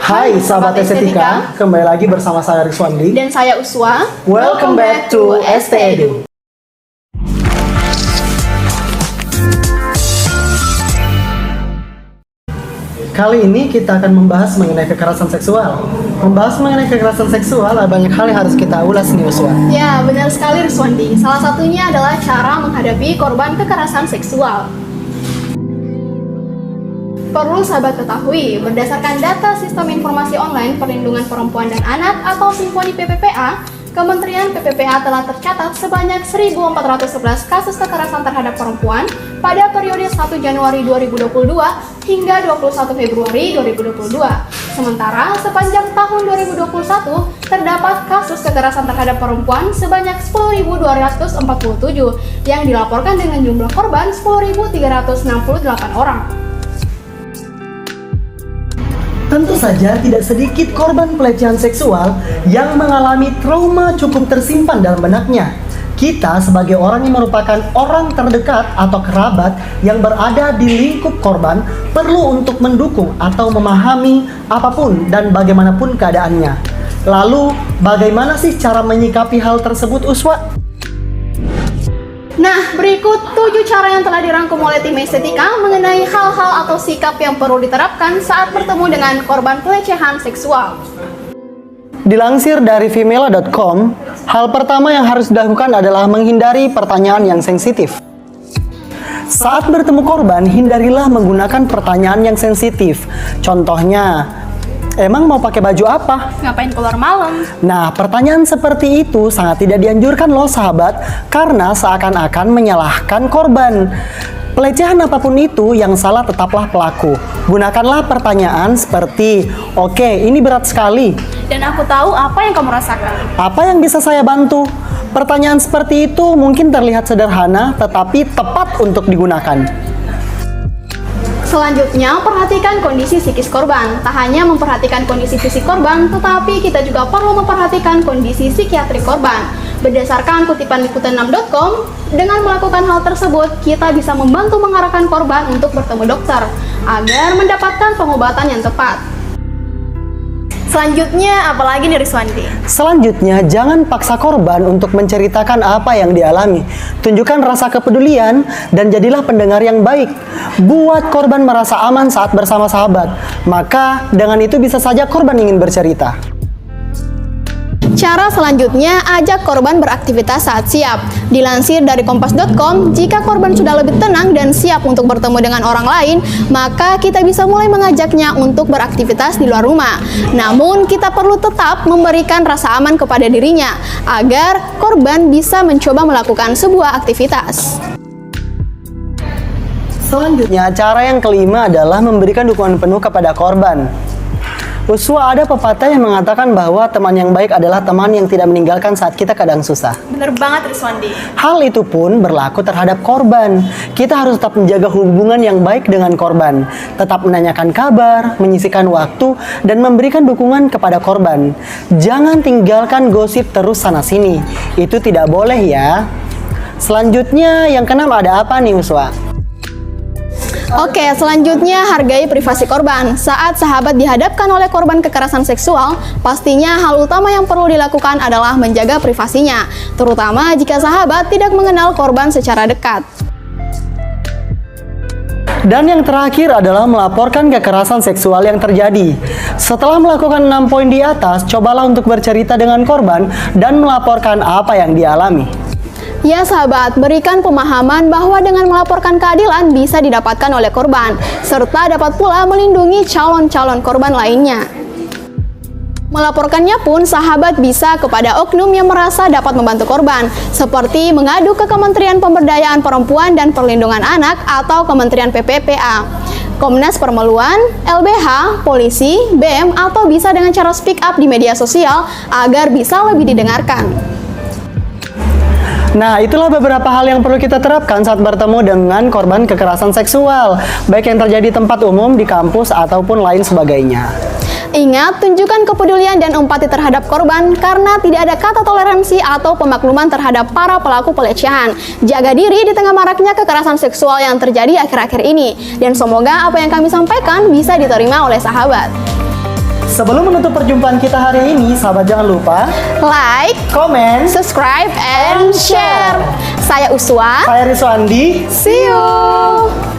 Hai sahabat estetika, kembali lagi bersama saya Rizwandi dan saya Uswa. Welcome back to ST Edu. Kali ini kita akan membahas mengenai kekerasan seksual. Membahas mengenai kekerasan seksual, banyak hal yang harus kita ulas nih Uswa. Ya, benar sekali Rizwandi. Salah satunya adalah cara menghadapi korban kekerasan seksual. Perlu sahabat ketahui, berdasarkan data Sistem Informasi Online Perlindungan Perempuan dan Anak atau Simponi PPPA, Kementerian PPPA telah tercatat sebanyak 1.411 kasus kekerasan terhadap perempuan pada periode 1 Januari 2022 hingga 21 Februari 2022. Sementara sepanjang tahun 2021 terdapat kasus kekerasan terhadap perempuan sebanyak 10.247 yang dilaporkan dengan jumlah korban 10.368 orang. Tentu saja tidak sedikit korban pelecehan seksual yang mengalami trauma cukup tersimpan dalam benaknya. Kita sebagai orang yang merupakan orang terdekat atau kerabat yang berada di lingkup korban perlu untuk mendukung atau memahami apapun dan bagaimanapun keadaannya. Lalu, bagaimana sih cara menyikapi hal tersebut, Uswa? Nah, berikut 7 cara yang telah dirangkum oleh tim estetika mengenai hal-hal atau sikap yang perlu diterapkan saat bertemu dengan korban pelecehan seksual. Dilansir dari femela.com, hal pertama yang harus dilakukan adalah menghindari pertanyaan yang sensitif. Saat bertemu korban, hindarilah menggunakan pertanyaan yang sensitif. Contohnya, emang mau pakai baju apa? Ngapain keluar malam? Nah, pertanyaan seperti itu sangat tidak dianjurkan loh sahabat, karena seakan-akan menyalahkan korban. Pelecehan apapun itu, yang salah tetaplah pelaku. Gunakanlah pertanyaan seperti, oke, ini berat sekali. Dan aku tahu apa yang kamu rasakan. Apa yang bisa saya bantu? Pertanyaan seperti itu mungkin terlihat sederhana, tetapi tepat untuk digunakan. Selanjutnya, perhatikan kondisi psikis korban. Tak hanya memperhatikan kondisi fisik korban, tetapi kita juga perlu memperhatikan kondisi psikiatri korban. Berdasarkan kutipan liputan6.com, dengan melakukan hal tersebut, kita bisa membantu mengarahkan korban untuk bertemu dokter agar mendapatkan pengobatan yang tepat. Selanjutnya, apalagi nih Rizwandi? Selanjutnya, jangan paksa korban untuk menceritakan apa yang dialami. Tunjukkan rasa kepedulian dan jadilah pendengar yang baik. Buat korban merasa aman saat bersama sahabat. Maka, dengan itu bisa saja korban ingin bercerita. Cara selanjutnya, ajak korban beraktivitas saat siap. Dilansir dari kompas.com, jika korban sudah lebih tenang dan siap untuk bertemu dengan orang lain, maka kita bisa mulai mengajaknya untuk beraktivitas di luar rumah. Namun, kita perlu tetap memberikan rasa aman kepada dirinya, agar korban bisa mencoba melakukan sebuah aktivitas. Selanjutnya, cara yang kelima adalah memberikan dukungan penuh kepada korban. Uswa, ada pepatah yang mengatakan bahwa teman yang baik adalah teman yang tidak meninggalkan saat kita kadang susah. Bener banget Rizwandi. Hal itu pun berlaku terhadap korban. Kita harus tetap menjaga hubungan yang baik dengan korban. Tetap menanyakan kabar, menyisihkan waktu, dan memberikan dukungan kepada korban. Jangan tinggalkan gosip terus sana-sini. Itu tidak boleh ya. Selanjutnya, yang keenam ada apa nih Uswa? Oke, selanjutnya hargai privasi korban. Saat sahabat dihadapkan oleh korban kekerasan seksual, pastinya hal utama yang perlu dilakukan adalah menjaga privasinya, terutama jika sahabat tidak mengenal korban secara dekat. Dan yang terakhir adalah melaporkan kekerasan seksual yang terjadi. Setelah melakukan 6 poin di atas, cobalah untuk bercerita dengan korban dan melaporkan apa yang dialami. Ya sahabat, berikan pemahaman bahwa dengan melaporkan keadilan bisa didapatkan oleh korban, serta dapat pula melindungi calon-calon korban lainnya. Melaporkannya pun sahabat bisa kepada oknum yang merasa dapat membantu korban, seperti mengadu ke Kementerian Pemberdayaan Perempuan dan Perlindungan Anak atau Kementerian PPPA, Komnas Perempuan, LBH, polisi, BEM, atau bisa dengan cara speak up di media sosial agar bisa lebih didengarkan. Nah, itulah beberapa hal yang perlu kita terapkan saat bertemu dengan korban kekerasan seksual, baik yang terjadi di tempat umum, di kampus, ataupun lain sebagainya. Ingat, tunjukkan kepedulian dan empati terhadap korban karena tidak ada kata toleransi atau pemakluman terhadap para pelaku pelecehan. Jaga diri di tengah maraknya kekerasan seksual yang terjadi akhir-akhir ini. Dan semoga apa yang kami sampaikan bisa diterima oleh sahabat. Sebelum menutup perjumpaan kita hari ini, sahabat jangan lupa Like, komen, subscribe, and share. Saya Uswa. saya Rizwandi. See you.